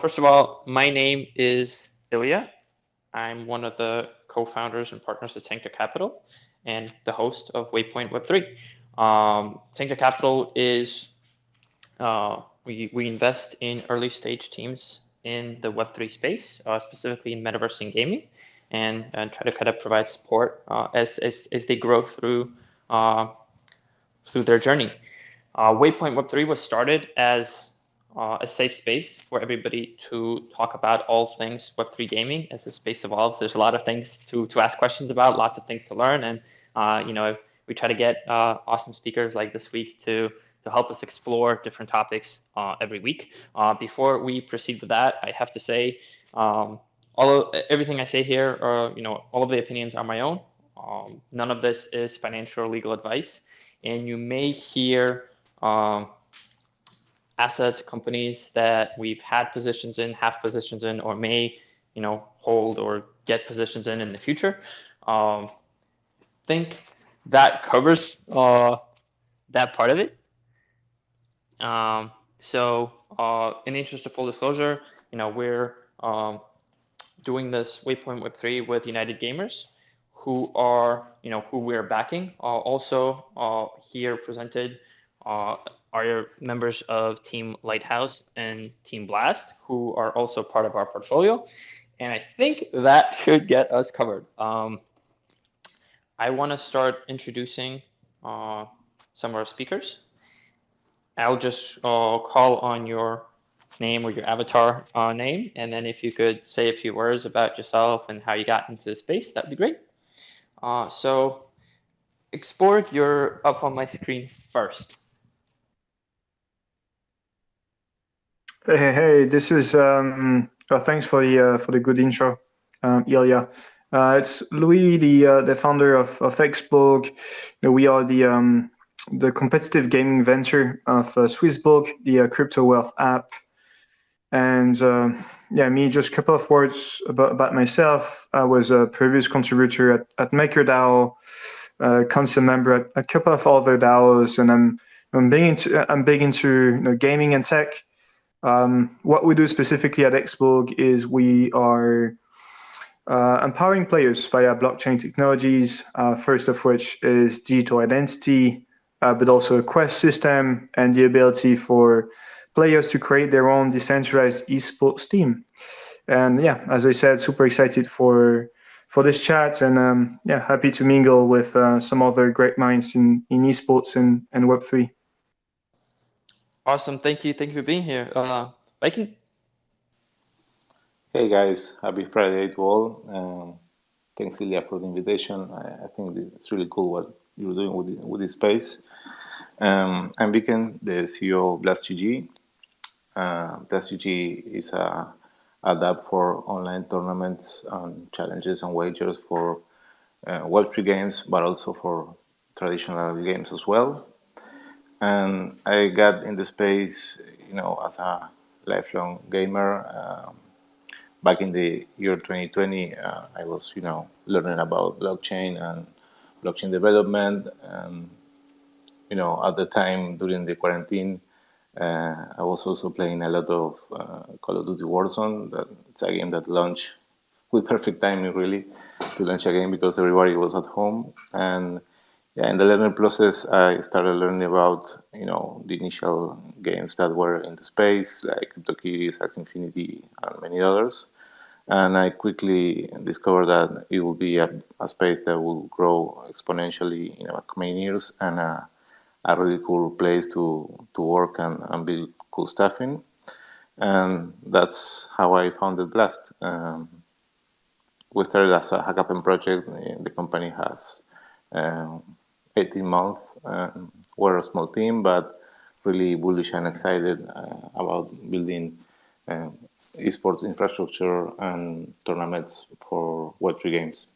first of all, my name is Ilya. I'm one of the co-founders and partners at Sanctor Capital and the host of Waypoint Web3. Sanctor Capital is, we invest in early stage teams in the Web3 space, specifically in metaverse and gaming, and try to kind of provide support as they grow through their journey. Waypoint Web3 was started as a safe space for everybody to talk about all things Web3 gaming. As the space evolves, there's a lot of things to ask questions about, lots of things to learn, and we try to get awesome speakers like this week to help us explore different topics every week. Before we proceed with that, I have to say everything I say here, all of the opinions are my own. None of this is financial or legal advice, and you may hear assets, companies that we've had positions in, have positions in, or may, hold or get positions in the future. Think that covers that part of it. So in the interest of full disclosure, we're doing this Waypoint Web3 with United Gamers, who we're backing. Also here presented are members of Team Lighthouse and Team Blast, who are also part of our portfolio. And I think that should get us covered. I want to start introducing some of our speakers. I'll just call on your name or your avatar name, and then if you could say a few words about yourself and how you got into the space, that'd be great. So, Export, you're up on my screen first. Hey, this is thanks for the good intro, Ilya. It's Louis, the founder of Xbook. We are the competitive gaming venture of Swissbook, the crypto wealth app. And me, just a couple of words about myself. I was a previous contributor at MakerDAO, council member at a couple of other DAOs, and I'm big into gaming and tech. What we do specifically at Xbook is we are empowering players via blockchain technologies, first of which is digital identity, but also a quest system and the ability for players to create their own decentralized esports team. And as I said, super excited for this chat, and happy to mingle with some other great minds in esports and Web3. Awesome, thank you for being here. Viking? Hey guys, happy Friday to all. Thanks Ilya for the invitation. I think it's really cool what you're doing with this space. I'm Viken, the CEO of BlastGG. BlastGG is a app for online tournaments and challenges and wagers for Web3 games, but also for traditional games as well. And I got in the space, as a lifelong gamer. Back in the year 2020, I was, learning about blockchain and blockchain development. And, at the time during the quarantine, I was also playing a lot of Call of Duty Warzone. It's a game that launched with perfect timing, really, to launch a game because everybody was at home. And in the learning process, I started learning about, the initial games that were in the space, like CryptoKitties, Axie Infinity, and many others. And I quickly discovered that it will be a space that will grow exponentially in the coming years, and a really cool place to work and build cool stuff in. And that's how I founded Blast. We started as a hackathon project. The company has 18 months. We're a small team, but really bullish and excited about building esports infrastructure and tournaments for Web3 games.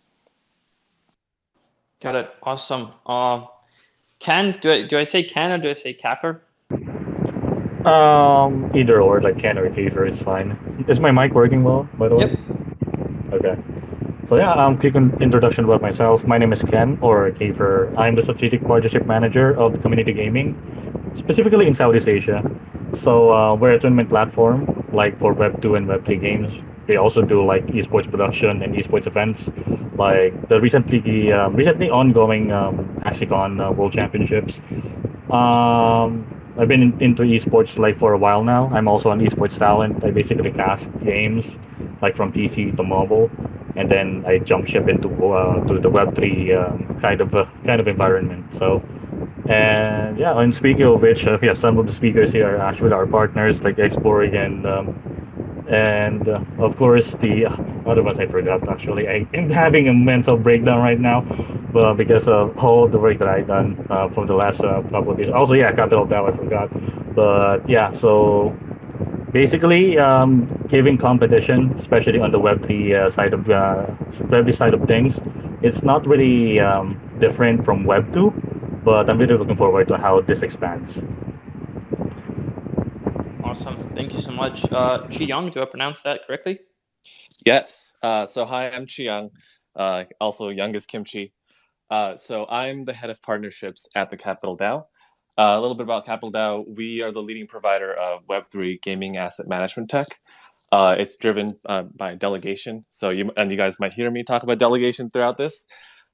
Got it. Awesome. Do I say Ken or do I say Kaffer? Either or, like Ken or Kaffer is fine. Is my mic working well, by the way? Yep. Okay. So quick introduction about myself. My name is Ken, or Kaffer. I'm the strategic partnership manager of Community Gaming, specifically in Southeast Asia. So we're a tournament platform like for Web2 and Web3 games. We also do like esports production and esports events, like the recently ongoing Hexagon World Championships. I've been into esports like for a while now. I'm also an esports talent. I basically cast games like from PC to mobile, and then I jump ship into to the Web3 kind of environment. So, and yeah, and speaking of which, yeah, some of the speakers here are actually our partners like Exploring and of course the other ones I forgot actually. I am having a mental breakdown right now, but because of all the work that I've done for the last couple of years. Also, yeah, Capital Dow I forgot, but yeah. So basically, giving competition, especially on the Web3 Web3 side of things, it's not really different from Web2, but I'm really looking forward to how this expands. Awesome. Thank you so much. Chi Young, do I pronounce that correctly? Yes. So hi, I'm Chi Young, also young as Kimchi. So I'm the head of partnerships at the Capital DAO. A little bit about Capital DAO. We are the leading provider of Web3 gaming asset management tech. It's driven by delegation. So you guys might hear me talk about delegation throughout this.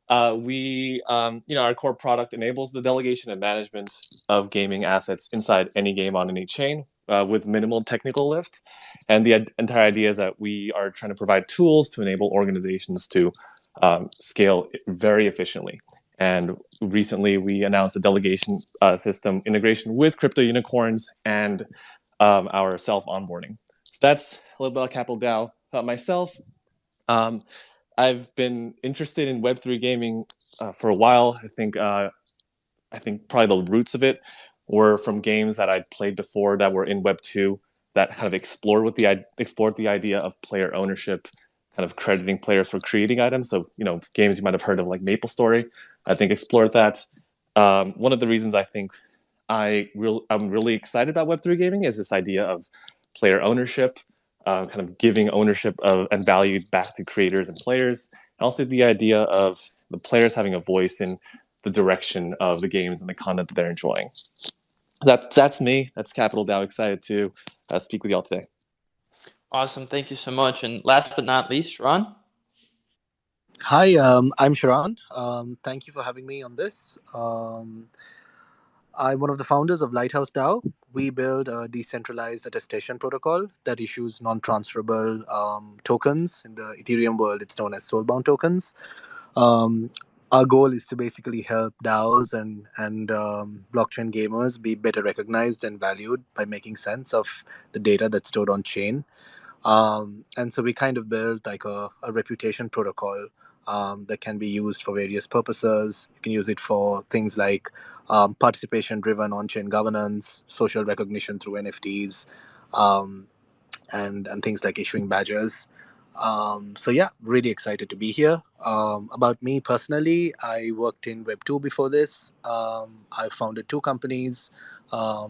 Our core product enables the delegation and management of gaming assets inside any game on any chain with minimal technical lift. And the entire idea is that we are trying to provide tools to enable organizations to scale very efficiently. And recently, we announced a delegation system integration with crypto unicorns and our self-onboarding. So that's a little bit about Capital DAO. About myself, I've been interested in Web3 gaming for a while. I think probably the roots of it were from games that I'd played before that were in Web2 that kind of explored the idea of player ownership, kind of crediting players for creating items. So games you might have heard of like MapleStory, I think explored that. One of the reasons I think I'm really excited about Web3 gaming is this idea of player ownership, kind of giving ownership and value back to creators and players, and also the idea of the players having a voice in the direction of the games and the content that they're enjoying. That's me. That's Capital DAO. Excited to speak with y'all today. Awesome. Thank you so much. And last but not least, Ron. Hi, I'm Sharan. Thank you for having me on this. I'm one of the founders of Lighthouse DAO. We build a decentralized attestation protocol that issues non-transferable tokens. In the Ethereum world, it's known as soulbound tokens. Our goal is to basically help DAOs and blockchain gamers be better recognized and valued by making sense of the data that's stored on chain. And so we kind of built like a reputation protocol that can be used for various purposes. You can use it for things like participation-driven on-chain governance, social recognition through NFTs, and things like issuing badges. So yeah, really excited to be here. About me personally, I worked in Web2 before this. I founded 2 companies,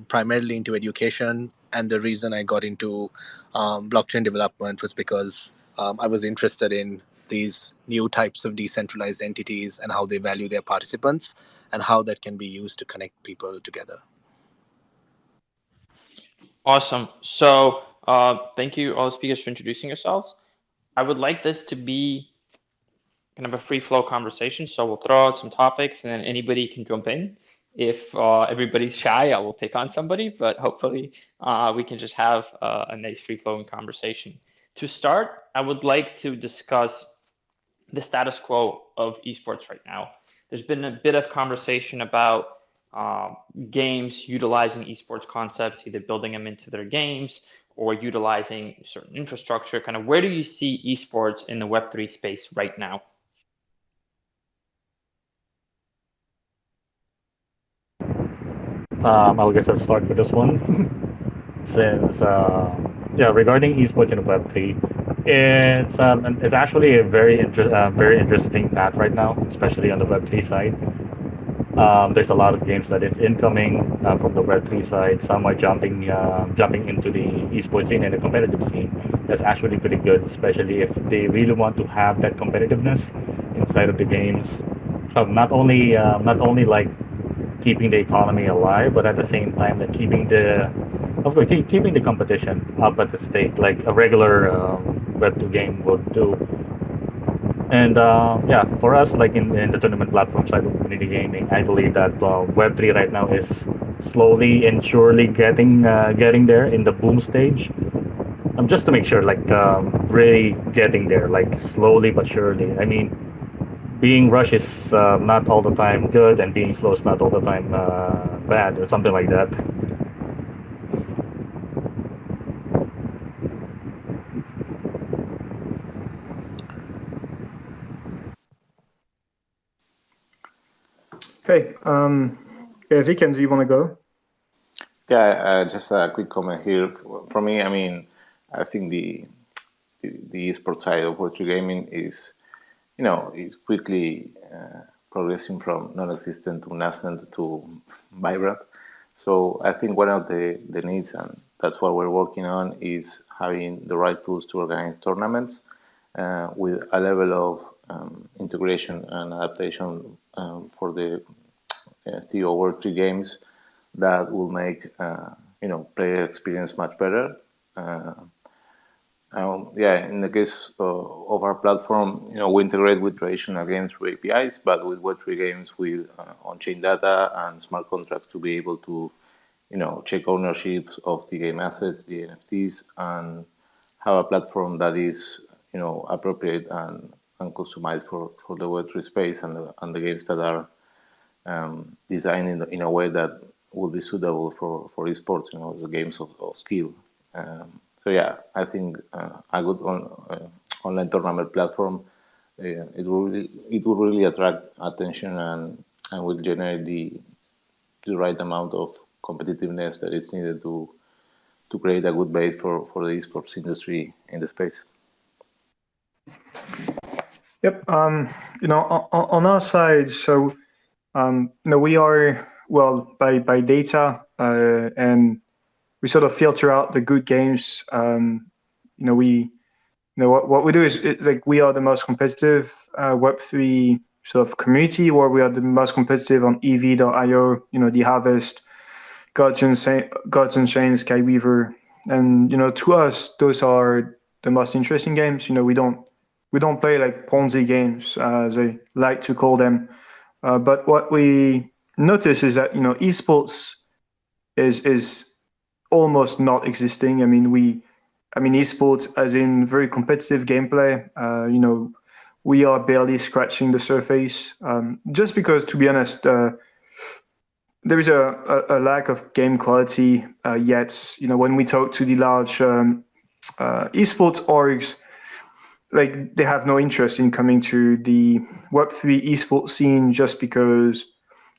primarily into education. And the reason I got into blockchain development was because I was interested in these new types of decentralized entities and how they value their participants and how that can be used to connect people together. Awesome. So thank you all the speakers for introducing yourselves. I would like this to be kind of a free flow conversation. So we'll throw out some topics and then anybody can jump in. If everybody's shy, I will pick on somebody, but hopefully we can just have a nice free flowing conversation. To start, I would like to discuss the status quo of esports right now. There's been a bit of conversation about games utilizing esports concepts, either building them into their games or utilizing certain infrastructure. Kind of where do you see esports in the Web3 space right now? I guess I'll start with this one. Since regarding esports in Web3, it's actually a very interesting path right now, especially on the Web3 side. There's a lot of games that it's incoming from the Web3 side. Some are jumping into the esports scene and the competitive scene. That's actually pretty good, especially if they really want to have that competitiveness inside of the games. Not only like keeping the economy alive, but at the same time, that keeping the Of course, keeping the competition up at the stake, like a regular Web2 game would do. And yeah, for us, like in the tournament platform side of community gaming, I believe that Web3 right now is slowly and surely getting there in the boom stage. Just to make sure, like really getting there, like slowly but surely. I mean, being rush is not all the time good, and being slow is not all the time bad, or something like that. Hey, yeah, Viken, do you want to go? Yeah, just a quick comment here. For me, I mean, I think the esports side of Web3 gaming is, is quickly progressing from non-existent to nascent to vibrant. So I think one of the needs, and that's what we're working on, is having the right tools to organize tournaments with a level of integration and adaptation for the TO Web3 games that will make player experience much better. Yeah, in the case of our platform, we integrate with traditional games through APIs, but with Web3 games with on-chain data and smart contracts to be able to, check ownerships of the game assets, the NFTs, and have a platform that is, appropriate and customized for the Web3 space and the games that are designed in a way that will be suitable for esports, the games of skill. So yeah, I think a good online tournament platform it will really attract attention and will generate the right amount of competitiveness that is needed to create a good base for the esports industry in the space. Yep. On our side, so we are by data, and we sort of filter out the good games. What we do is like we are the most competitive Web3 sort of community, where we are the most competitive on EV.io. The Harvest, Gods and Chains, Skyweaver, and to us those are the most interesting games. We don't play like Ponzi games, as I like to call them. But what we notice is that esports is almost not existing. I mean, esports as in very competitive gameplay. We are barely scratching the surface. Just because, to be honest, there is a lack of game quality yet. When we talk to the large esports orgs, like they have no interest in coming to the Web3 esports scene just because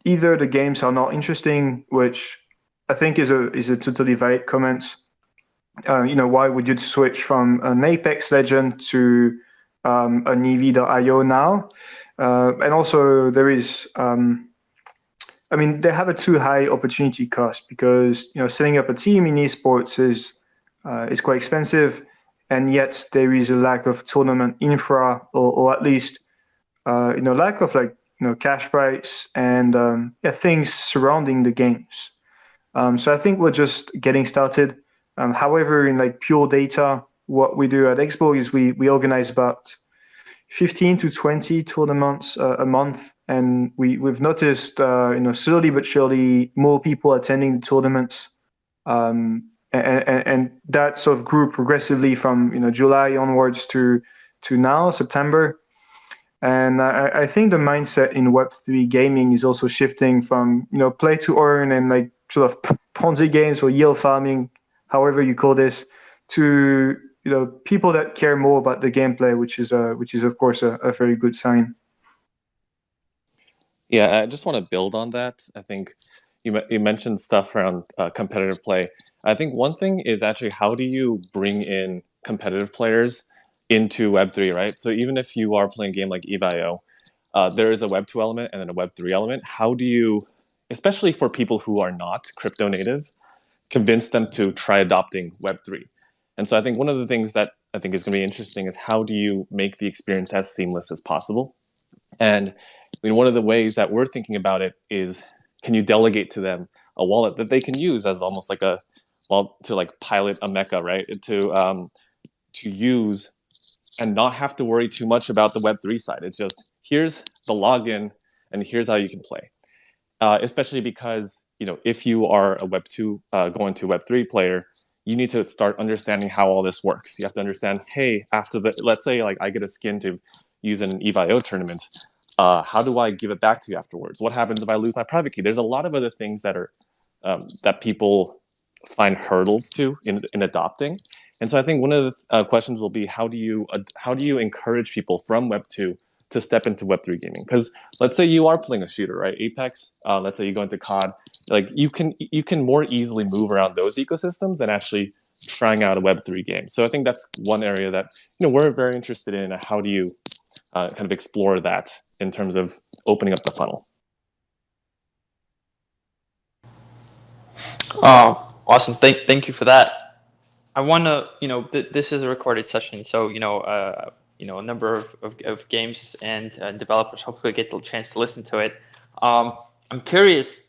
either the games are not interesting, which I think is a totally valid comment. Why would you switch from an Apex Legend to an EV.io now? And also there is, they have a too high opportunity cost because setting up a team in esports is quite expensive, and yet there is a lack of tournament infra, or at least lack of cash price and things surrounding the games. So I think we're just getting started. However, in pure data, what we do at Expo is we organize about 15 to 20 tournaments a month, and we've noticed slowly but surely more people attending the tournaments, and that sort of grew progressively from July onwards to now September. And I think the mindset in Web3 gaming is also shifting from play to earn and sort of Ponzi games or yield farming, however you call this, to people that care more about the gameplay, which is of course a very good sign. Yeah, I just want to build on that. I think you mentioned stuff around competitive play. I think one thing is actually how do you bring in competitive players into Web3, right? So even if you are playing a game like EVIO, there is a Web2 element and then a Web3 element. How do you, especially for people who are not crypto native, convince them to try adopting Web3? And so I think one of the things that I think is going to be interesting is how do you make the experience as seamless as possible? And one of the ways that we're thinking about it is, can you delegate to them a wallet that they can use as almost like a to like pilot a mecha, right? To use and not have to worry too much about the Web3 side. It's just here's the login and here's how you can play. Especially because if you are a Web2 going to Web3 player, you need to start understanding how all this works. You have to understand, hey, after let's say like I get a skin to use in an EVIO tournament, how do I give it back to you afterwards? What happens if I lose my private key? There's a lot of other things that are that people find hurdles to in adopting. And so I think one of the questions will be how do you encourage people from Web 2 to step into Web 3 gaming? Because let's say you are playing a shooter, right? Apex. Let's say you go into COD. Like you can more easily move around those ecosystems than actually trying out a Web 3 game. So I think that's one area that we're very interested in. How do you kind of explore that in terms of opening up the funnel? Awesome. Thank you for that. I want to, this is a recorded session, so a number of games and developers hopefully get the chance to listen to it. I'm curious.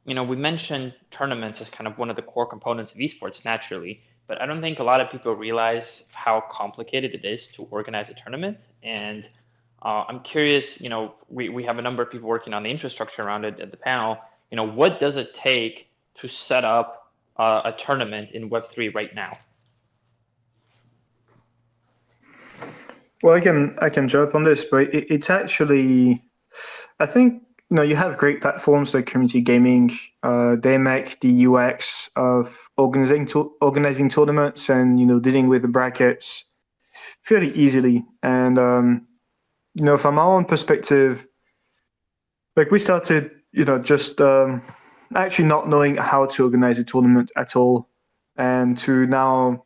We mentioned tournaments as kind of one of the core components of esports naturally, but I don't think a lot of people realize how complicated it is to organize a tournament. And I'm curious. We have a number of people working on the infrastructure around it at the panel. What does it take to set up a tournament in Web3 right now? Well, I can jump on this, but it's actually, I think you have great platforms like Community Gaming. They make the UX of organizing tournaments and dealing with the brackets fairly easily. And from our own perspective, like we started, just actually not knowing how to organize a tournament at all, and to now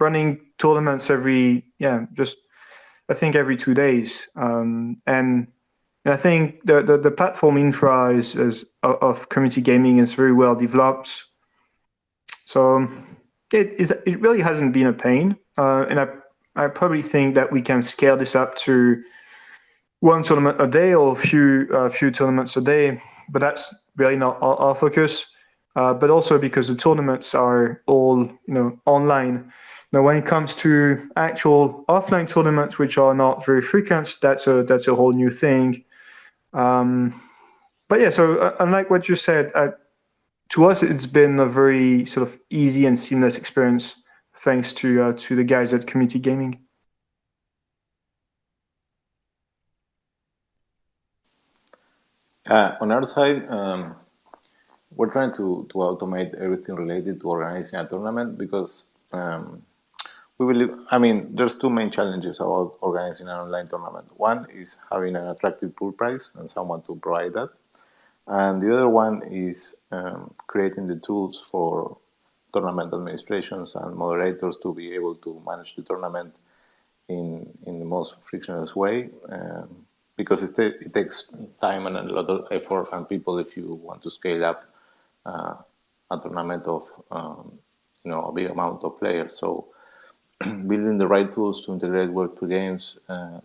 running tournaments every 2 days, and I think the platform infra of community gaming is very well developed, so it really hasn't been a pain, and I probably think that we can scale this up to one tournament a day or a few tournaments a day, but that's really not our focus. But also because the tournaments are all online. Now, when it comes to actual offline tournaments, which are not very frequent, that's a whole new thing. But yeah, so unlike what you said, to us it's been a very sort of easy and seamless experience, thanks to the guys at Community Gaming. On our side, we're trying to automate everything related to organizing a tournament because we believe, there's two main challenges about organizing an online tournament. One is having an attractive pool price and someone to provide that. And the other one is creating the tools for tournament administrations and moderators to be able to manage the tournament in the most frictionless way. Because it takes time and a lot of effort and people if you want to scale up a tournament of a big amount of players. So building the right tools to integrate Web3 games,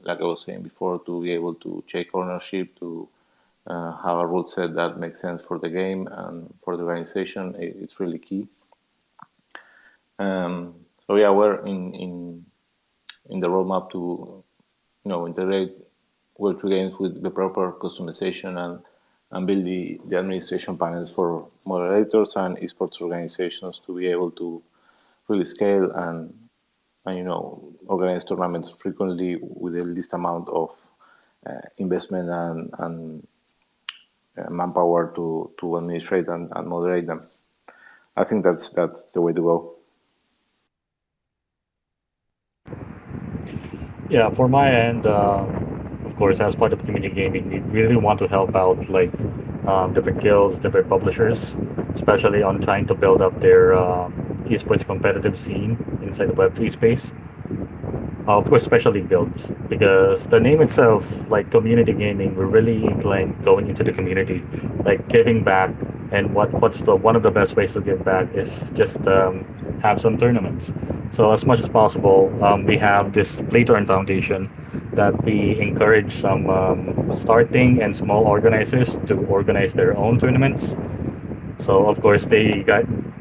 like I was saying before, to be able to check ownership, to have a rule set that makes sense for the game and for the organization, it's really key. So yeah, we're in the roadmap to integrate Web3 games with the proper customization and build the administration panels for moderators and esports organizations to be able to really scale and organize tournaments frequently with the least amount of investment and manpower to administrate and moderate them. I think that's the way to go. Yeah, for my end, of course, as part of community gaming, we really want to help out different guilds, different publishers, especially on trying to build up their esports competitive scene inside the Web3 space. Of course, especially guilds, because the name itself, like community gaming, we're really going into the community, like giving back. And what's one of the best ways to give back is just have some tournaments. So as much as possible, we have this Playturn Foundation that we encourage some starting and small organizers to organize their own tournaments. So of course they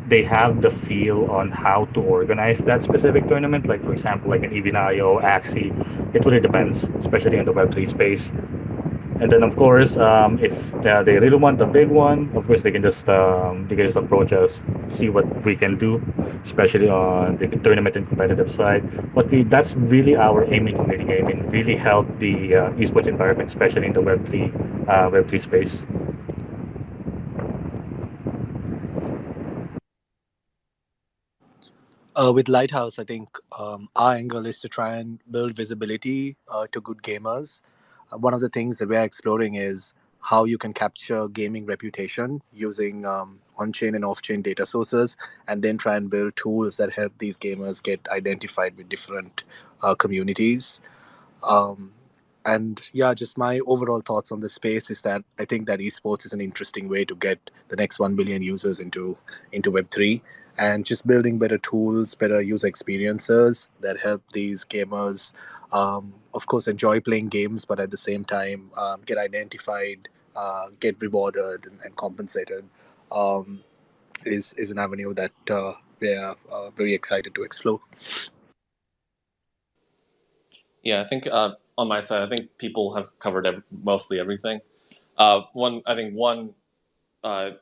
they have the feel on how to organize that specific tournament. Like for example, like an Evinayo, Axie. It really depends, especially in the Web3 space. And then of course, if they really want a big one, of course they can just approach us, see what we can do, especially on the tournament and competitive side. But that's really our aim in community gaming, really help the esports environment, especially in the Web3 space. With Lighthouse, I think our angle is to try and build visibility to good gamers. One of the things that we're exploring is how you can capture gaming reputation using on-chain and off-chain data sources, and then try and build tools that help these gamers get identified with different communities. Um, and yeah, just my overall thoughts on the space is that I think that esports is an interesting way to get the next 1 billion users into Web3, and just building better tools, better user experiences that help these gamers, of course, enjoy playing games, but at the same time get identified, get rewarded, and compensated. Um, is an avenue that we're very excited to explore. Yeah, I think on my side, I think people have covered mostly everything. One,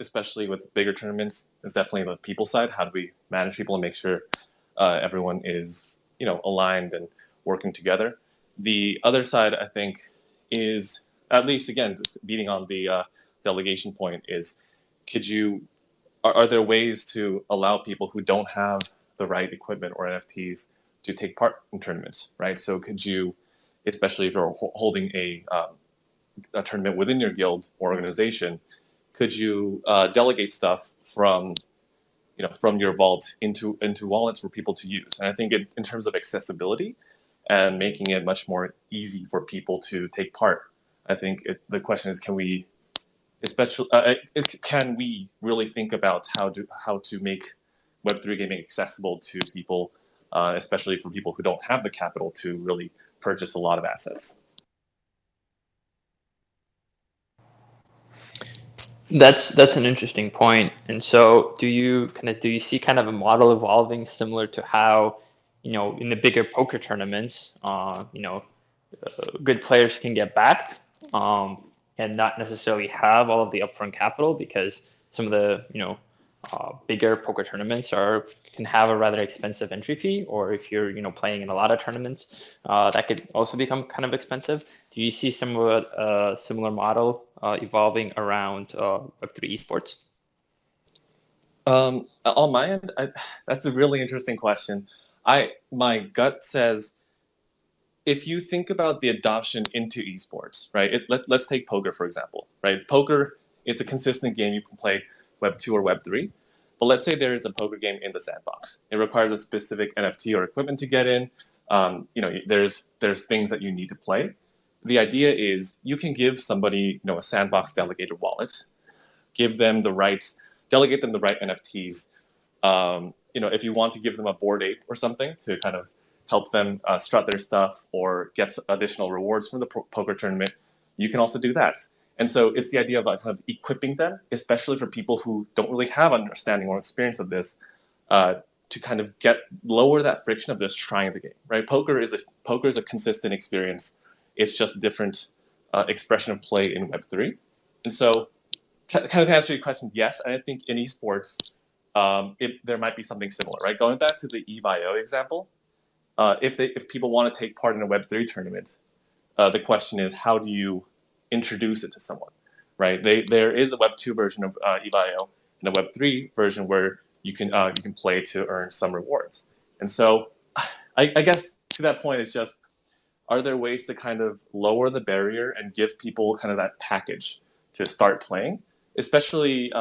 especially with bigger tournaments, is definitely the people side. How do we manage people and make sure everyone is aligned and working together? The other side, I think, is at least again beating on the delegation point is, are there ways to allow people who don't have the right equipment or NFTs to take part in tournaments, right? So could you, especially if you're holding a tournament within your guild or organization, could you delegate stuff from your vault into wallets for people to use? And I think in terms of accessibility and making it much more easy for people to take part, I think the question is, can we really think about how to make Web3 gaming accessible to people, especially for people who don't have the capital to really purchase a lot of assets? That's an interesting point. And so do you see kind of a model evolving similar to how, in the bigger poker tournaments, good players can get backed, and not necessarily have all of the upfront capital, because some of the bigger poker tournaments can have a rather expensive entry fee, or if you're playing in a lot of tournaments, that could also become kind of expensive. Do you see some of a similar model evolving around Web3 esports? On my end, that's a really interesting question. My gut says, if you think about the adoption into esports, right? Let's take poker, for example, right? Poker, it's a consistent game. You can play Web 2 or Web 3. But let's say there is a poker game in the sandbox. It requires a specific NFT or equipment to get in. There's things that you need to play. The idea is you can give somebody a sandbox delegated wallet, delegate them the right NFTs. If you want to give them a Bored Ape or something to kind of help them strut their stuff or get additional rewards from the poker tournament, you can also do that. And so it's the idea of kind of equipping them, especially for people who don't really have understanding or experience of this, to kind of lower that friction of just trying the game, right? Poker is a consistent experience. It's just a different expression of play in Web3. And so, kind of to answer your question, yes, and I think in esports, there might be something similar, right? Going back to the Evio example, if people want to take part in a Web3 tournament, the question is, how do you introduce it to someone, right? There is a Web 2 version of Evio and a Web 3 version where you can play to earn some rewards. And so, I guess to that point, it's just, are there ways to kind of lower the barrier and give people kind of that package to start playing, especially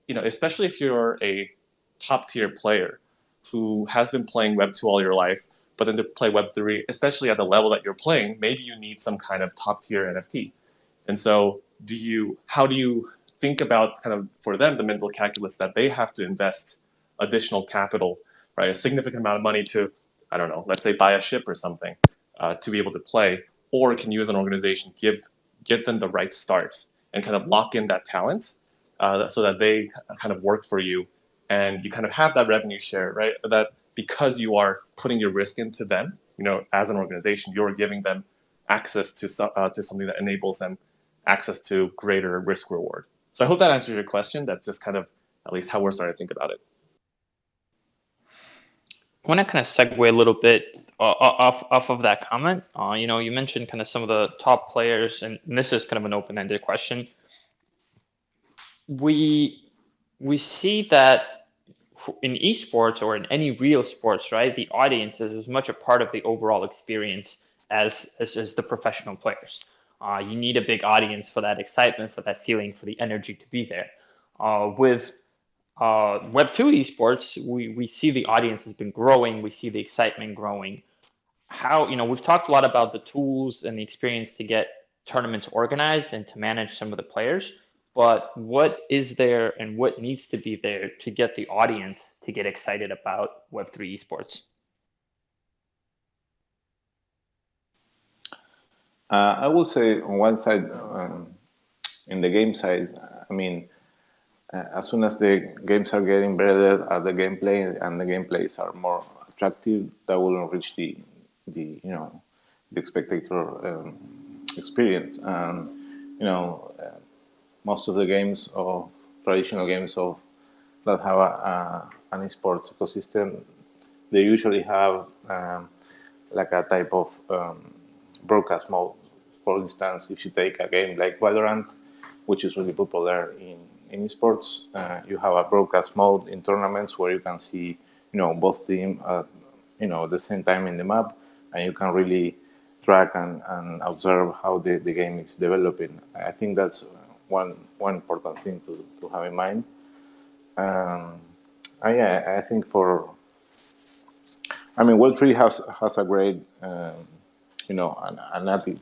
if you're a top tier player who has been playing Web 2 all your life, but then to play Web 3, especially at the level that you're playing, maybe you need some kind of top tier NFT. And so how do you think about kind of, for them, the mental calculus that they have to invest additional capital, right? A significant amount of money to, I don't know, let's say buy a ship or something to be able to play, or can you as an organization give them the right start and kind of lock in that talent so that they kind of work for you and you kind of have that revenue share, right? That because you are putting your risk into them, as an organization, you're giving them access to something that enables them access to greater risk reward. So I hope that answers your question. That's just kind of at least how we're starting to think about it. I want to kind of segue a little bit off of that comment. You mentioned kind of some of the top players, and this is kind of an open-ended question. We see that in esports or in any real sports, right? The audience is as much a part of the overall experience as the professional players. You need a big audience for that excitement, for that feeling, for the energy to be there. With Web2 esports, we see the audience has been growing. We see the excitement growing. We've talked a lot about the tools and the experience to get tournaments organized and to manage some of the players. But what is there and what needs to be there to get the audience to get excited about Web3 esports? I would say on one side, in the game side, I mean, as soon as the games are getting better at the gameplay and the gameplays are more attractive, that will enrich the spectator experience. And most of the games of traditional games that have an esports ecosystem, they usually have like a type of broadcast mode. For instance, if you take a game like Valorant, which is really popular in esports, you have a broadcast mode in tournaments where you can see both teams at the same time in the map, and you can really track and observe how the game is developing. I think that's one important thing to have in mind. I think Web3 has a great a native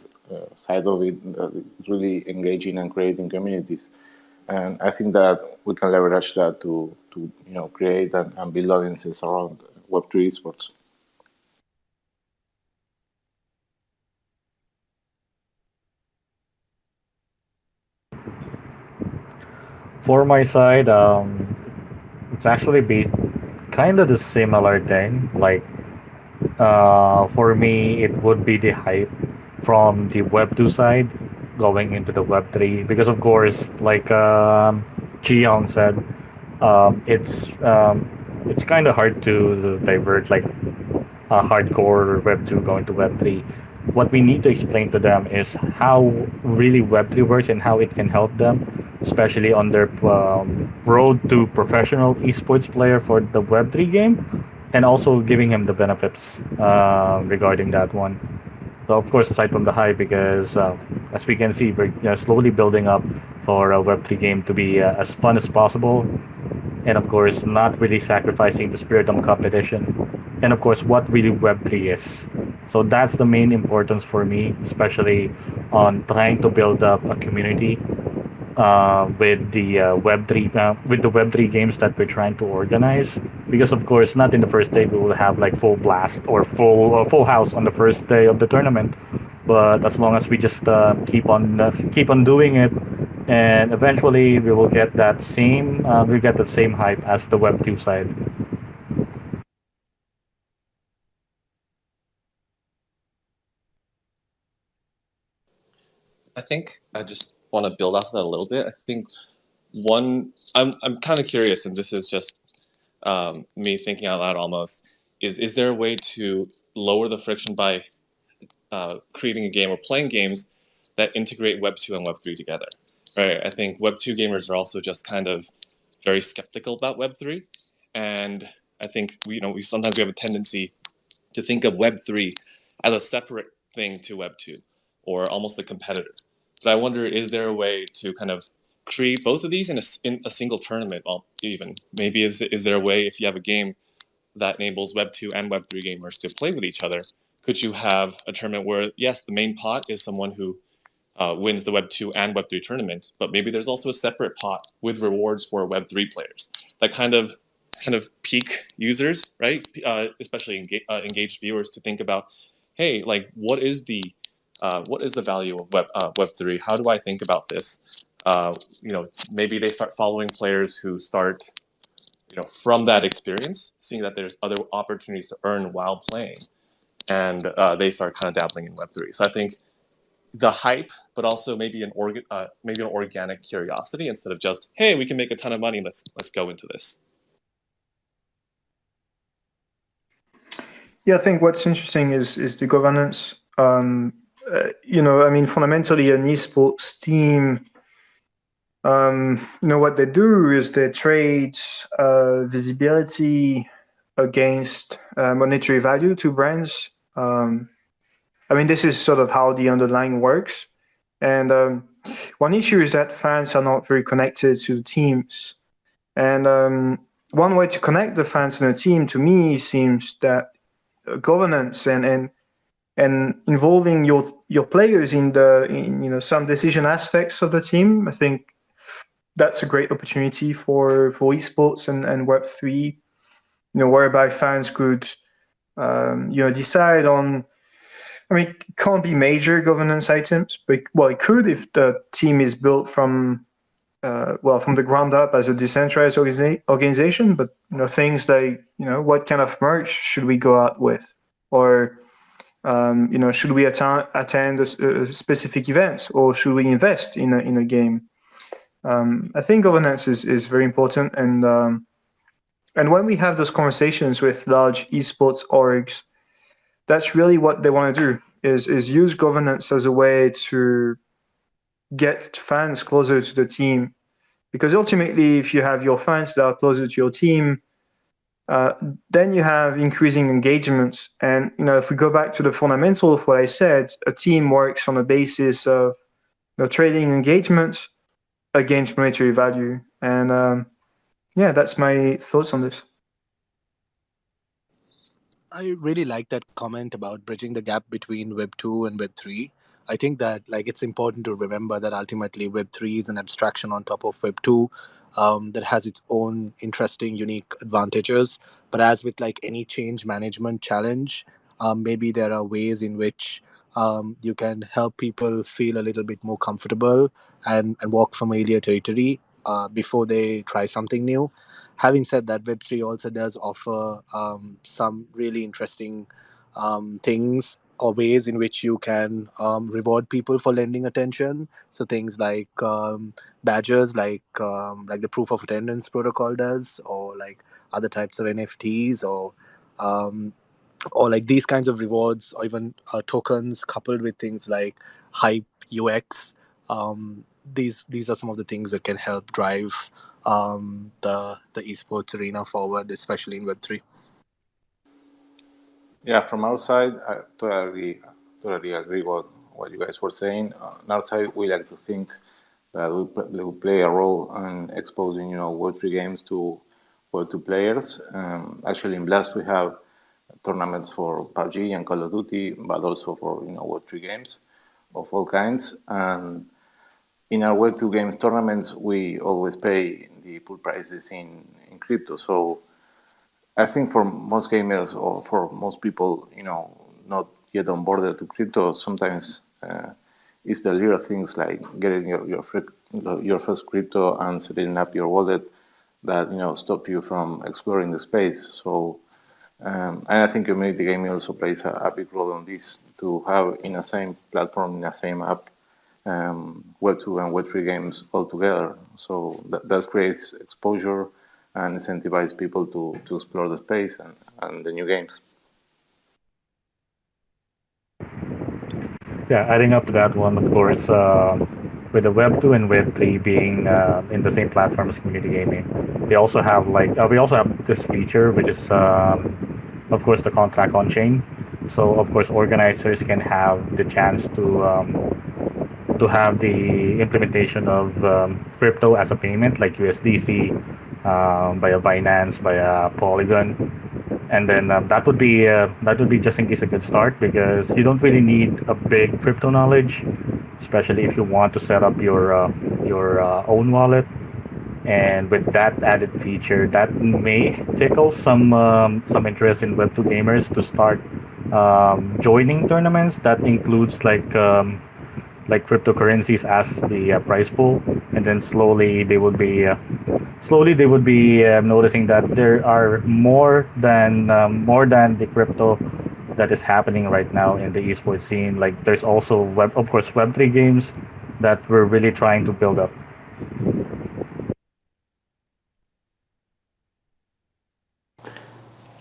side of it that is really engaging and creating communities, and I think that we can leverage that to create and build audiences around Web3 esports. For my side, it's actually be kind of the similar thing. Like, for me, it would be the hype from the Web2 side going into the Web3 because, of course, like Chi Hong said, it's kind of hard to divert like a hardcore Web2 going to Web3. What we need to explain to them is how really Web3 works and how it can help them, especially on their road to professional esports player for the Web3 game, and also giving him the benefits regarding that one. So of course, aside from the hype, because as we can see, we're slowly building up for a Web3 game to be as fun as possible, and of course, not really sacrificing the spirit of competition, and of course, what really Web3 is. So that's the main importance for me, especially on trying to build up a community with the Web3 games that we're trying to organize. Because of course, not in the first day we will have like full blast or full house on the first day of the tournament, but as long as we just keep on doing it, and eventually we will get that same hype as the Web2 side. I think I just want to build off that a little bit. I think I'm kind of curious, and this is just me thinking out loud almost. Is there a way to lower the friction by creating a game or playing games that integrate Web 2 and Web 3 together? Right. I think Web 2 gamers are also just kind of very skeptical about Web 3, and I think we sometimes we have a tendency to think of Web 3 as a separate thing to Web 2 or almost a competitor. But I wonder, is there a way to kind of create both of these in a single tournament? Well, even maybe is there a way, if you have a game that enables Web 2 and Web 3 gamers to play with each other, could you have a tournament where, yes, the main pot is someone who wins the Web 2 and Web 3 tournament, but maybe there's also a separate pot with rewards for Web 3 players that kind of pique users, right? Especially engaged viewers to think about, hey, like what is the value of Web 3? How do I think about this? Maybe they start following players who start from that experience, seeing that there's other opportunities to earn while playing, and they start kind of dabbling in Web3. So I think the hype, but also maybe an organic curiosity instead of just, hey, we can make a ton of money, let's go into this. Yeah, I think what's interesting is the governance. Fundamentally, an esports team, what they do is they trade visibility against monetary value to brands. This is sort of how the underlying works. And one issue is that fans are not very connected to the teams. And one way to connect the fans and the team, to me, seems that governance and involving your players in some decision aspects of the team. I think that's a great opportunity for esports and Web3, whereby fans could decide on. It can't be major governance items, but it could if the team is built from the ground up as a decentralized organization. But things like what kind of merch should we go out with, or should we attend a specific event, or should we invest in a game? I think governance is very important, and when we have those conversations with large esports orgs, that's really what they want to do, is use governance as a way to get fans closer to the team. Because ultimately, if you have your fans that are closer to your team, then you have increasing engagement. And if we go back to the fundamental of what I said, a team works on the basis of trading engagement against monetary value. And that's my thoughts on this. I really like that comment about bridging the gap between Web 2 and Web 3. I think that it's important to remember that ultimately Web 3 is an abstraction on top of Web 2 that has its own interesting, unique advantages. But as with any change management challenge, maybe there are ways in which you can help people feel a little bit more comfortable and walk familiar territory before they try something new. Having said that, Web3 also does offer some really interesting things or ways in which you can reward people for lending attention. So things like badges, like the proof of attendance protocol does, or other types of NFTs, or these kinds of rewards, or even tokens coupled with things like hype UX. These are some of the things that can help drive the esports arena forward, especially in Web3. Yeah, from our side, I totally agree with what you guys were saying. On our side, we like to think that we play a role in exposing, Web3 games to Web2 players. Actually, in Blast, we have tournaments for PUBG and Call of Duty, but also for, Web3 games of all kinds. And in our Web2 games tournaments, we always pay the pool prices in crypto. So I think for most gamers or for most people, not yet onboarded to crypto, sometimes it's the little things like getting your first crypto and setting up your wallet that stop you from exploring the space. So, and I think community gaming also plays a big role on this, to have in the same platform, in the same app, Web2 and Web3 games all together. So that creates exposure and incentivize people to explore the space and the new games. Yeah, adding up to that one, of course, with the Web 2 and Web 3 being in the same platform as community gaming, we also have this feature, which is of course the contract on chain. So of course organizers can have the chance to have the implementation of crypto as a payment, like USDC, via Binance, via Polygon, and then that would be just in case a good start, because you don't really need a big crypto knowledge, especially if you want to set up your own wallet. And with that added feature, that may tickle some interest in Web2 gamers to start joining tournaments that includes like cryptocurrencies as the prize pool, and then slowly they will be slowly they would be noticing that there are more than the crypto that is happening right now in the esports scene. Like there's also of course Web3 games that we're really trying to build up.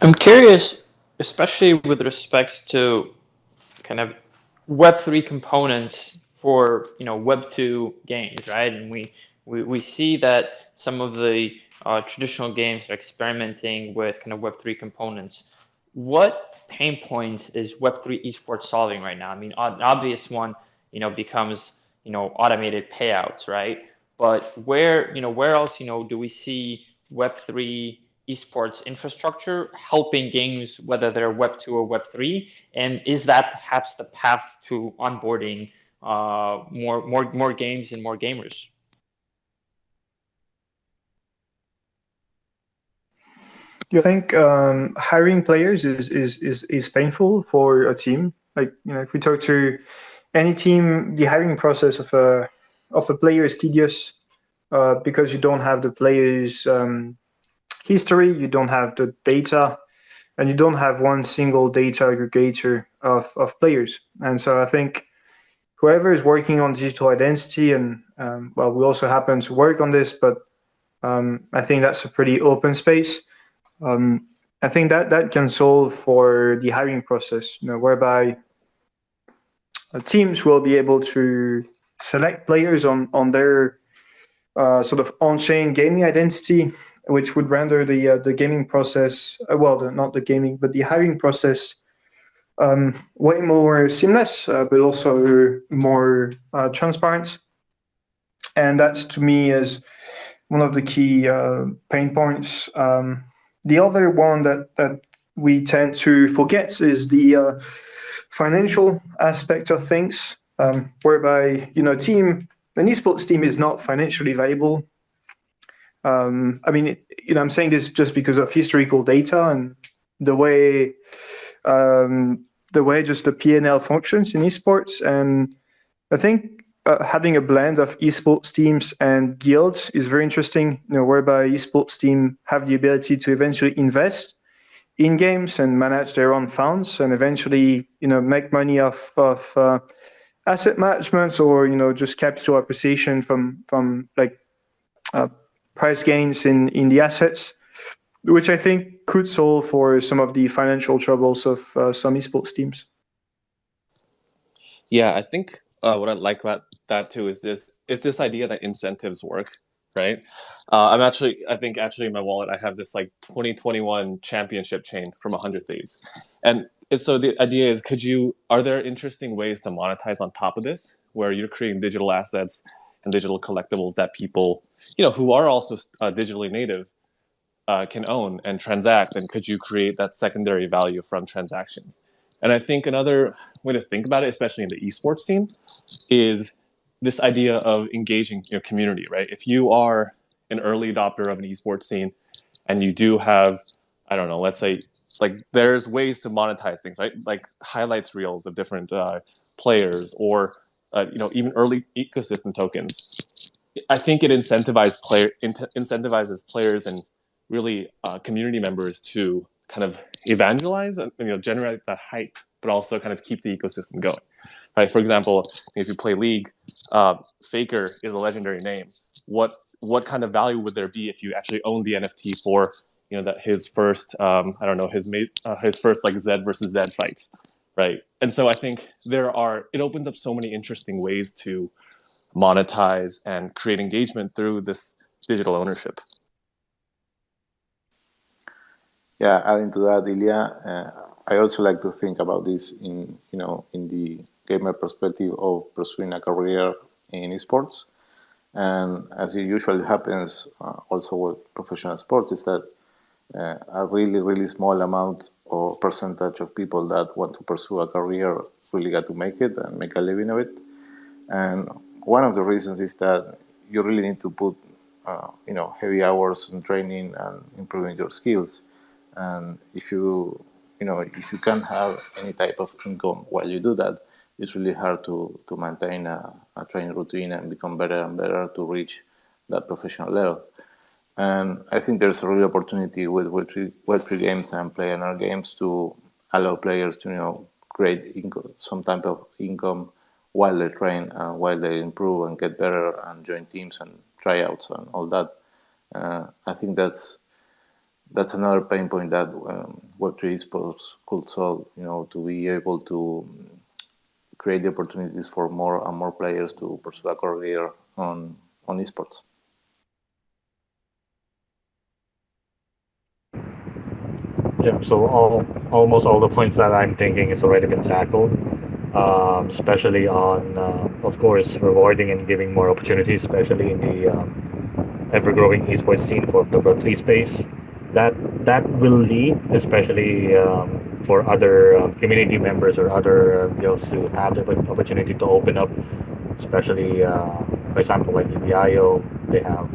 I'm curious, especially with respects to kind of Web3 components for Web2 games, right? And we see that some of the traditional games are experimenting with kind of Web3 components. What pain points is Web3 esports solving right now? I mean, an obvious one, becomes automated payouts, right? But where else do we see Web3 esports infrastructure helping games, whether they're Web2 or Web3, and is that perhaps the path to onboarding more games and more gamers? Do you think hiring players is painful for a team? Like, if we talk to any team, the hiring process of a player is tedious because you don't have the player's history, you don't have the data, and you don't have one single data aggregator of players. And so I think whoever is working on digital identity, and well, we also happen to work on this, but I think that's a pretty open space. I think that can solve for the hiring process, whereby teams will be able to select players on their sort of on-chain gaming identity, which would render the gaming process, not the gaming, but the hiring process way more seamless, but also more transparent. And that's, to me, is one of the key pain points. The other one that we tend to forget is the financial aspect of things, whereby an esports team is not financially viable. I mean, I'm saying this just because of historical data and the way just the P&L functions in esports. And I think having a blend of esports teams and guilds is very interesting, whereby esports team have the ability to eventually invest in games and manage their own funds and eventually, make money off of asset management or, just capital appreciation from like price gains in the assets, which I think could solve for some of the financial troubles of some esports teams. Yeah, I think what I like about that too is this idea that incentives work, right? I think in my wallet I have this like 2021 championship chain from 100 Thieves, and so the idea is, are there interesting ways to monetize on top of this, where you're creating digital assets and digital collectibles that people, who are also digitally native, can own and transact, and could you create that secondary value from transactions? And I think another way to think about it, especially in the esports scene, is this idea of engaging your community, right? If you are an early adopter of an esports scene and you do have, I don't know, let's say, like there's ways to monetize things, right? Like highlights reels of different players, or even early ecosystem tokens. I think it incentivizes players and really community members to kind of evangelize and generate that hype, but also kind of keep the ecosystem going. Right? For example, if you play League, Faker is a legendary name. What kind of value would there be if you actually own the NFT for that his first his first like Zed versus Zed fights, right? And so I think it opens up so many interesting ways to monetize and create engagement through this digital ownership. Yeah, adding to that, Ilya, I also like to think about this in the gamer perspective of pursuing a career in esports. And as it usually happens, also with professional sports, is that a really, really small amount or percentage of people that want to pursue a career really get to make it and make a living of it. And one of the reasons is that you really need to put, heavy hours in training and improving your skills. And if you can't have any type of income while you do that, it's really hard to maintain a training routine and become better and better to reach that professional level. And I think there's a real opportunity with Web3 games and player games to allow players to create some type of income while they train and while they improve and get better and join teams and tryouts and all that. I think that's another pain point that Web3 esports could solve. To be able to create the opportunities for more and more players to pursue a career on esports. Yeah, so almost all the points that I'm thinking has already been tackled, especially on, of course, rewarding and giving more opportunities, especially in the ever-growing esports scene for the Web3 space. That will lead, especially for other community members or other guilds to have the opportunity to open up, especially, for example, like EVIO. They have,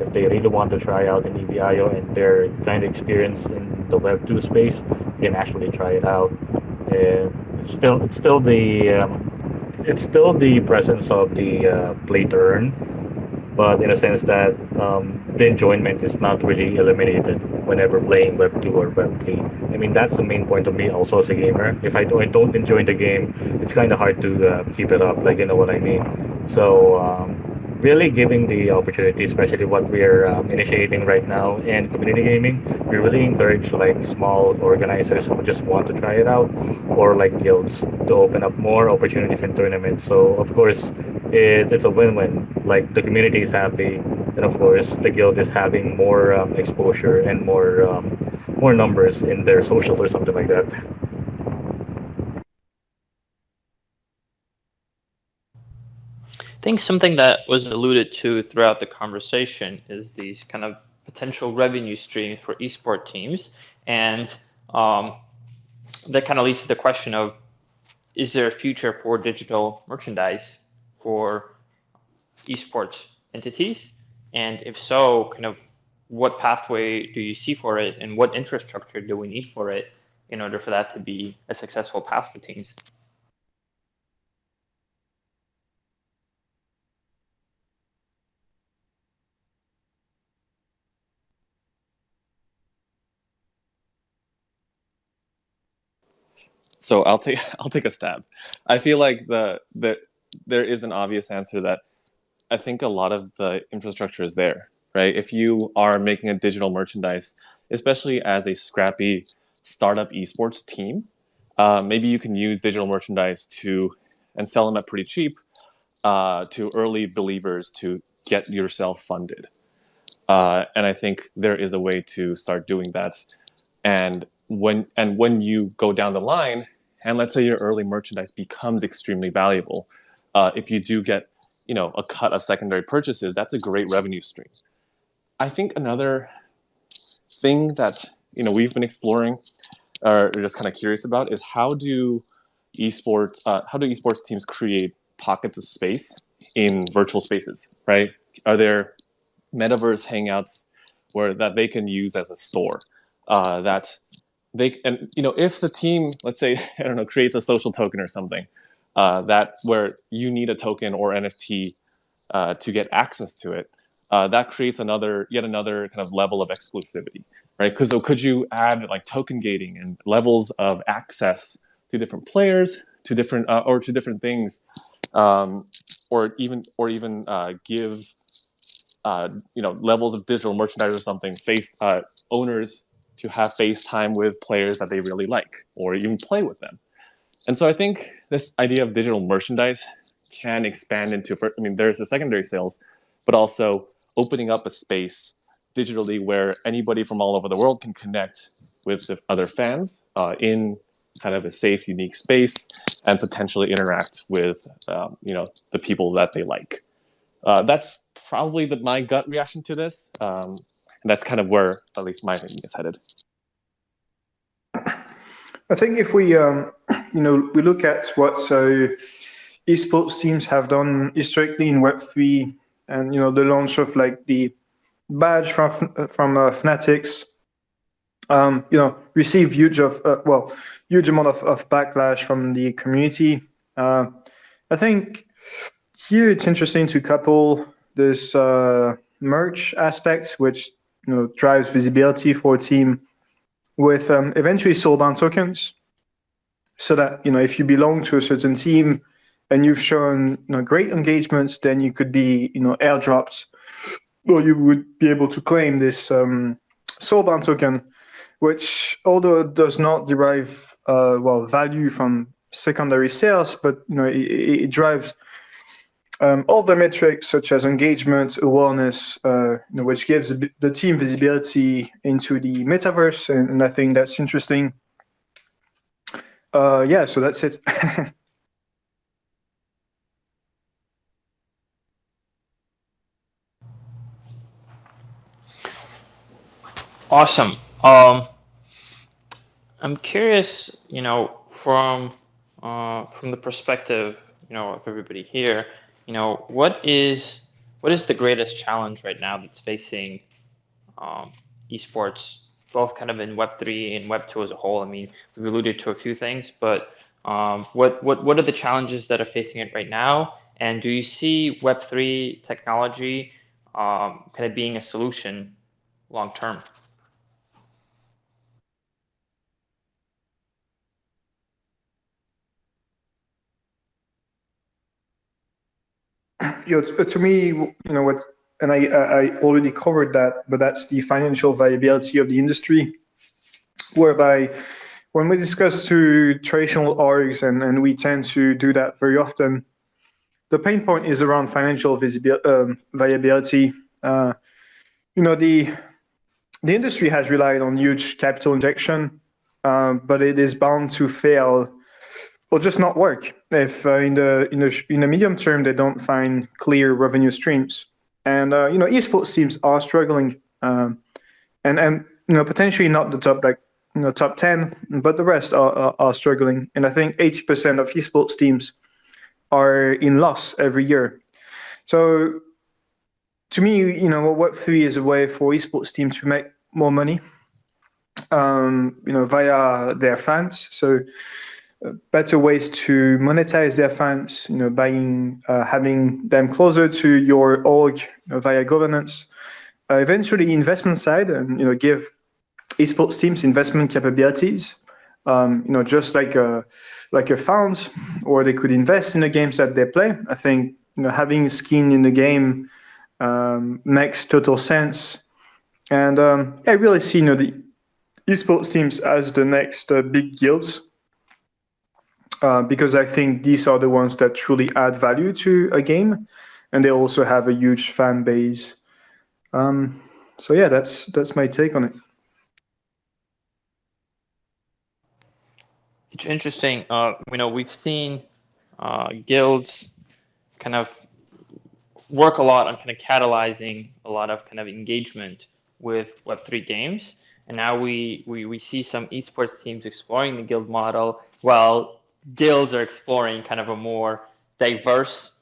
if they really want to try out an EVIO and they're kind of experienced in the Web2 space, they can actually try it out. And it's still the presence of the play to earn, but in a sense that the enjoyment is not really eliminated whenever playing Web 2 or Web 3. I mean, that's the main point of me also as a gamer. If I don't enjoy the game, it's kind of hard to keep it up, like, you know what I mean? So, really giving the opportunity, especially what we're initiating right now in community gaming, we really encourage like small organizers who just want to try it out, or like guilds to open up more opportunities in tournaments. So of course, it's a win-win. Like the community is happy, and of course the guild is having more exposure and more numbers in their socials or something like that. I think something that was alluded to throughout the conversation is these kind of potential revenue streams for esport teams. And that kind of leads to the question of, is there a future for digital merchandise for esports entities? And if so, kind of what pathway do you see for it, and what infrastructure do we need for it in order for that to be a successful path for teams? So I'll take a stab. I feel like there is an obvious answer that I think a lot of the infrastructure is there, right? If you are making a digital merchandise, especially as a scrappy startup esports team, maybe you can use digital merchandise and sell them at pretty cheap to early believers to get yourself funded. And I think there is a way to start doing that. And when you go down the line, and let's say your early merchandise becomes extremely valuable, if you do get a cut of secondary purchases, that's a great revenue stream. I think another thing that we've been exploring or just kind of curious about is how do esports teams create pockets of space in virtual spaces, right? Are there metaverse hangouts that they can use as a store that if the team, let's say, I don't know, creates a social token or something, that where you need a token or NFT to get access to it, that creates yet another kind of level of exclusivity, right? Because so could you add like token gating and levels of access to different players, to different things, or even give levels of digital merchandise or something, owners to have FaceTime with players that they really like, or even play with them. And so I think this idea of digital merchandise can expand into, there's the secondary sales, but also opening up a space digitally where anybody from all over the world can connect with other fans in kind of a safe, unique space, and potentially interact with the people that they like. That's probably my gut reaction to this. And that's kind of where at least my thinking is headed. I think if we we look at what esports teams have done historically in Web3, and the launch of like the badge from Fanatics, received huge amount of backlash from the community. I think here it's interesting to couple this merge aspect, which drives visibility for a team, with eventually soulbound tokens, so that if you belong to a certain team and you've shown great engagement, then you could be airdropped, or you would be able to claim this soulbound token, which, although it does not derive value from secondary sales, but it drives all the metrics such as engagement, awareness, which gives the team visibility into the metaverse, and I think that's interesting. So that's it. Awesome. I'm curious, from the perspective, of everybody here, what is the greatest challenge right now that's facing esports, both kind of in Web3 and Web2 as a whole? I mean, we've alluded to a few things, but what are the challenges that are facing it right now? And do you see Web3 technology kind of being a solution long term? To me, what, and I already covered that, but that's the financial viability of the industry, whereby when we discuss to traditional orgs, and we tend to do that very often, the pain point is around financial viability. The industry has relied on huge capital injection, but it is bound to fail or just not work if in the medium term they don't find clear revenue streams. And esports teams are struggling, and potentially not the top 10, but the rest are struggling. And I think 80% of esports teams are in loss every year. So to me, Web3 is a way for esports teams to make more money, via their fans. So better ways to monetize their fans, having them closer to your org via governance. Eventually, investment side, and give esports teams investment capabilities. Just like a fund, or they could invest in the games that they play. I think having skin in the game makes total sense. And I really see the esports teams as the next big guilds. Because I think these are the ones that truly add value to a game, and they also have a huge fan base. So yeah, that's my take on it. It's interesting. We've seen guilds kind of work a lot on kind of catalyzing a lot of kind of engagement with Web3 games, and now we see some esports teams exploring the guild model, while guilds are exploring kind of a more diverse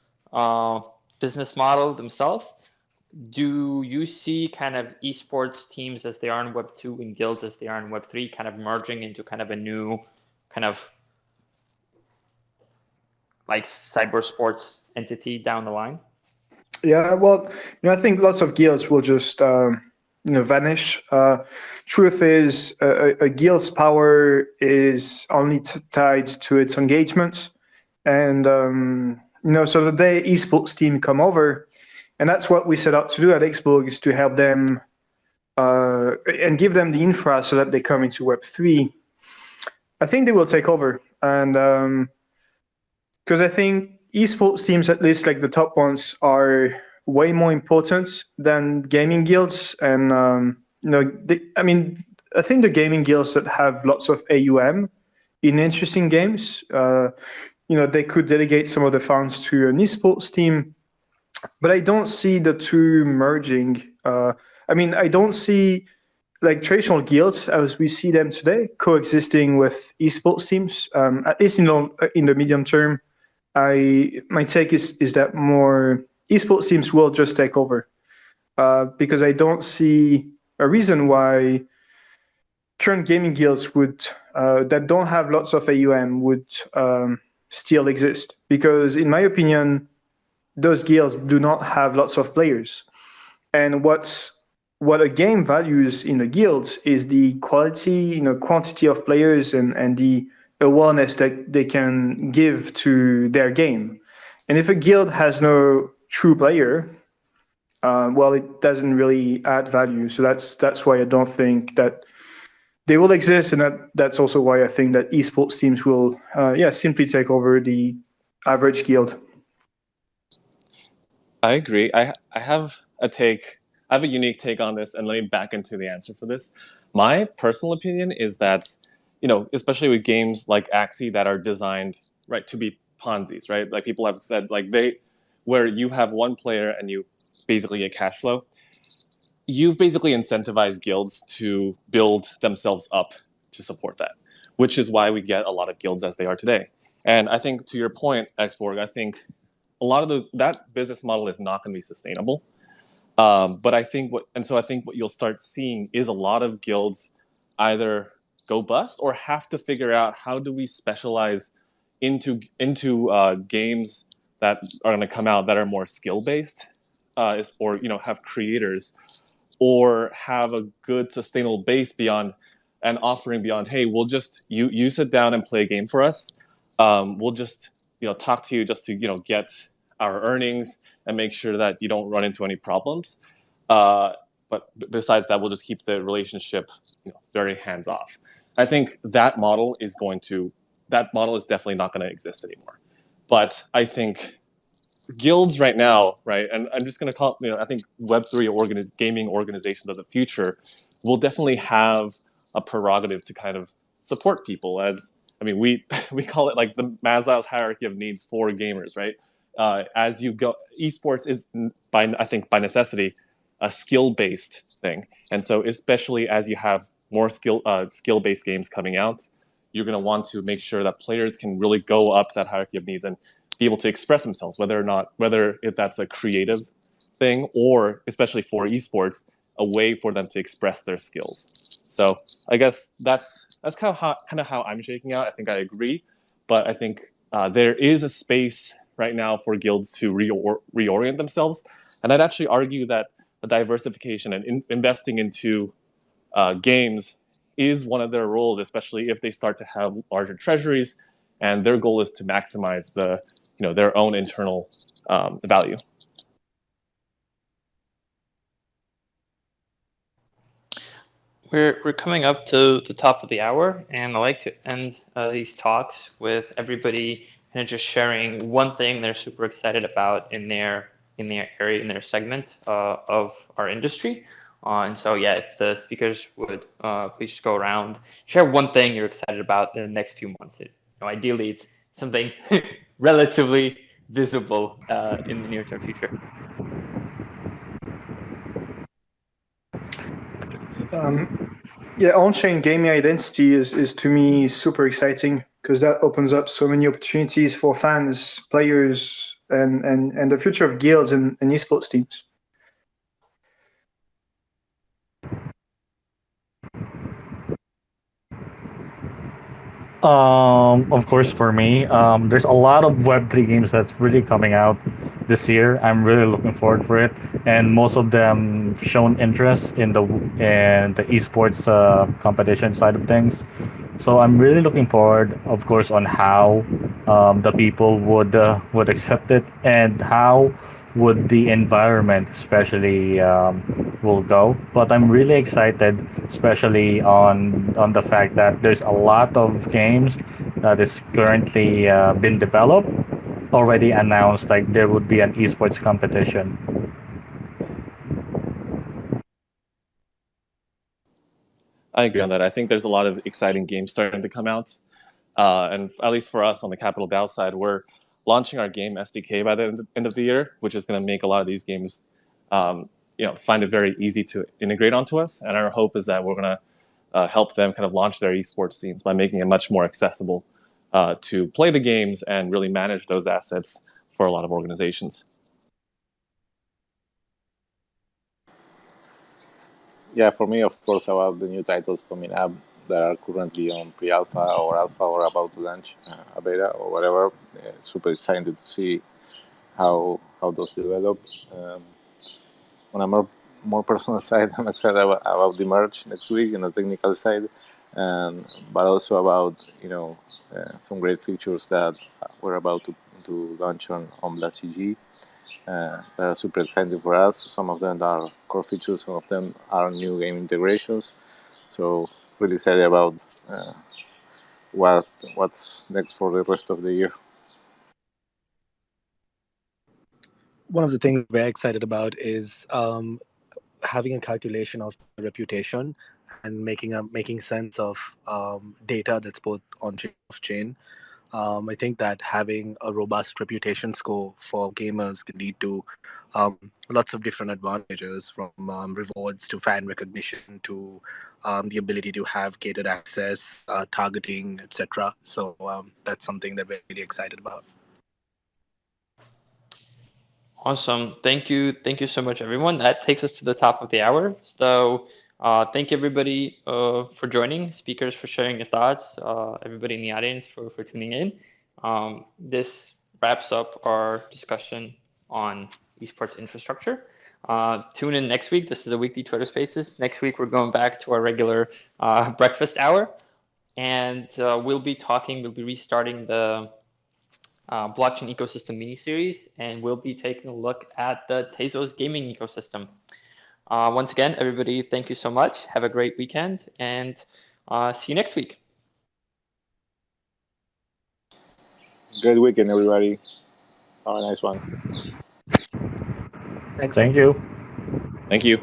business model themselves. Do you see kind of esports teams as they are in Web2 and guilds as they are in Web3 kind of merging into kind of a new kind of like cyber sports entity down the line? Yeah, well, I think lots of guilds will just vanish. Truth is, a guild's power is only tied to its engagement, and so the day esports team come over, and that's what we set out to do at Xbox, is to help them and give them the infra so that they come into Web3. I think they will take over, and because I think esports teams, at least like the top ones, are way more important than gaming guilds. And I think the gaming guilds that have lots of AUM in interesting games, they could delegate some of the funds to an esports team. But I don't see the two merging. I don't see like traditional guilds as we see them today coexisting with esports teams, at least in the medium term. My take is that more esports teams will just take over, because I don't see a reason why current gaming guilds would that don't have lots of AUM would still exist. Because in my opinion, those guilds do not have lots of players. And what a game values in a guild is the quality, quantity of players and the awareness that they can give to their game. And if a guild has no true player, well, it doesn't really add value. So that's why I don't think that they will exist, and that's also why I think that esports teams will, simply take over the average guild. I agree. I have a take. I have a unique take on this, and let me back into the answer for this. My personal opinion is that, especially with games like Axie that are designed right to be Ponzi's, right? Like people have said, where you have one player and you basically get cash flow. You've basically incentivized guilds to build themselves up to support that, which is why we get a lot of guilds as they are today. And I think to your point, Xborg, I think a lot of that business model is not going to be sustainable. But I think what you'll start seeing is a lot of guilds either go bust or have to figure out how do we specialize into games that are going to come out that are more skill based, or have creators, or have a good sustainable base beyond and offering beyond. Hey, we'll just you sit down and play a game for us. We'll just talk to you just to get our earnings and make sure that you don't run into any problems. But besides that, we'll just keep the relationship very hands off. I think that model is definitely not going to exist anymore. But I think guilds right now, right, and I'm just going to call it, I think Web3 gaming organizations of the future will definitely have a prerogative to kind of support people. We call it like the Maslow's hierarchy of needs for gamers, right? As you go, esports is by necessity a skill-based thing, and so especially as you have more skill-based games coming out, you're going to want to make sure that players can really go up that hierarchy of needs and be able to express themselves, whether if that's a creative thing or, especially for esports, a way for them to express their skills. So I guess that's kind of how I'm shaking out. I think I agree, but I think there is a space right now for guilds to reorient themselves, and I'd actually argue that the diversification and investing into games is one of their roles, especially if they start to have larger treasuries, and their goal is to maximize their own internal value. We're coming up to the top of the hour, and I like to end these talks with everybody kind of just sharing one thing they're super excited about in their area, in their segment of our industry. And so, if the speakers would please just go around, share one thing you're excited about in the next few months. Ideally, it's something relatively visible in the near-term future. On-chain gaming identity is to me super exciting because that opens up so many opportunities for fans, players, and the future of guilds and esports teams. Of course, for me, there's a lot of Web3 games that's really coming out this year. I'm really looking forward for it, and most of them shown interest in the esports competition side of things. So I'm really looking forward, of course, on how the people would accept it and how would the environment especially will go. But I'm really excited, especially on the fact that there's a lot of games that is currently been developed, already announced, like there would be an esports competition. I agree on that. I think there's a lot of exciting games starting to come out. And at least for us on the Capital DAO side, we're launching our game SDK by the end of the year, which is going to make a lot of these games, find it very easy to integrate onto us. And our hope is that we're going to help them kind of launch their esports teams by making it much more accessible to play the games and really manage those assets for a lot of organizations. Yeah, for me, of course, about the new titles coming up that are currently on pre-alpha or alpha or about to launch a beta or whatever. It's super exciting to see how those develop. On a more more personal side, I'm excited about the merge next week in the technical side, but also about some great features that we're about to launch on Black.gg. That are super exciting for us. Some of them are core features, some of them are new game integrations. So really excited about what's next for the rest of the year. One of the things we're excited about is having a calculation of reputation and making sense of data that's both on chain and off chain. I think that having a robust reputation score for gamers can lead to lots of different advantages, from rewards to fan recognition to the ability to have gated access, targeting, etc. So that's something that we're really excited about. Awesome. Thank you. Thank you so much, everyone. That takes us to the top of the hour. So thank you, everybody, for joining, speakers for sharing your thoughts, everybody in the audience for tuning in. This wraps up our discussion on esports infrastructure. Tune in next week. This is a weekly Twitter Spaces. Next week, we're going back to our regular breakfast hour. And we'll be restarting the blockchain ecosystem mini series, and we'll be taking a look at the Tezos gaming ecosystem. Once again, everybody, thank you so much. Have a great weekend, and see you next week. Great weekend, everybody. Have a nice one. Thanks. Thank you. Thank you.